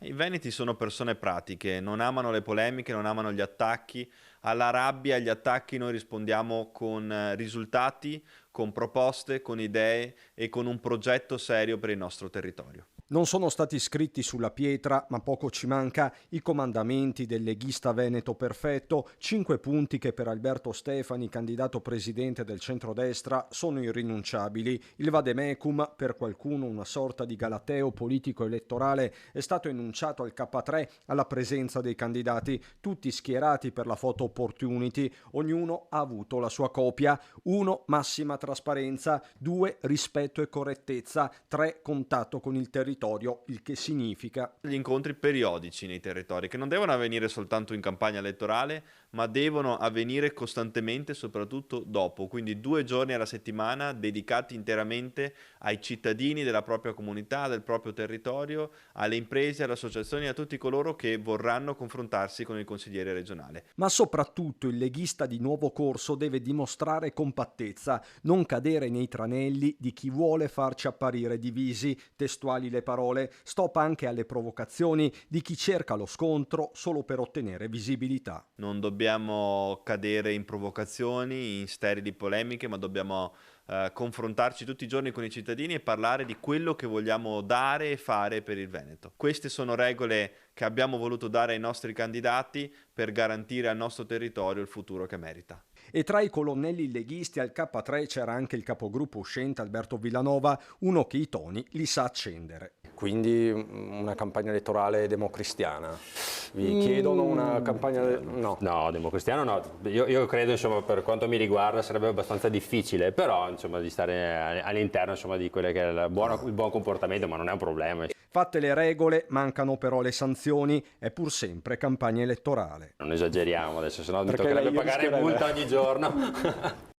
I veneti sono persone pratiche, non amano le polemiche, non amano gli attacchi. Alla rabbia, agli attacchi noi rispondiamo con risultati, con proposte, con idee e con un progetto serio per il nostro territorio. Non sono stati scritti sulla pietra, ma poco ci manca, i comandamenti del leghista veneto perfetto, 5 punti che per Alberto Stefani, candidato presidente del centrodestra, sono irrinunciabili. Il vademecum, per qualcuno una sorta di galateo politico-elettorale, è stato enunciato al K3 alla presenza dei candidati, tutti schierati per la photo opportunity, ognuno ha avuto la sua copia. 1. Massima trasparenza. 2. Rispetto e correttezza. 3. Contatto con il territorio, il che significa Gli incontri periodici nei territori, che non devono avvenire soltanto in campagna elettorale, ma devono avvenire costantemente, soprattutto dopo, quindi 2 giorni alla settimana dedicati interamente ai cittadini della propria comunità, del proprio territorio, alle imprese, alle associazioni, a tutti coloro che vorranno confrontarsi con il consigliere regionale. ma soprattutto il leghista di nuovo corso deve dimostrare compattezza, non cadere nei tranelli di chi vuole farci apparire divisi, testuali le parole, stop anche alle provocazioni di chi cerca lo scontro solo per ottenere visibilità. Non dobbiamo cadere in provocazioni, in sterili polemiche, ma dobbiamo confrontarci tutti i giorni con i cittadini e parlare di quello che vogliamo dare e fare per il Veneto. Queste sono regole che abbiamo voluto dare ai nostri candidati per garantire al nostro territorio il futuro che merita. E tra i colonnelli leghisti al K3 c'era anche il capogruppo uscente Alberto Villanova, uno che i toni li sa accendere. Quindi una campagna elettorale democristiana. Vi chiedono una campagna... No. No, democristiano no. Io credo, insomma, per quanto mi riguarda sarebbe abbastanza difficile, però insomma di stare all'interno, insomma, di quello che è il buon comportamento, ma non è un problema. Fatte le regole, mancano però le sanzioni, è pur sempre campagna elettorale. Non esageriamo adesso, sennò mi Perché toccherebbe lei pagare rischierebbe- multa ogni giorno.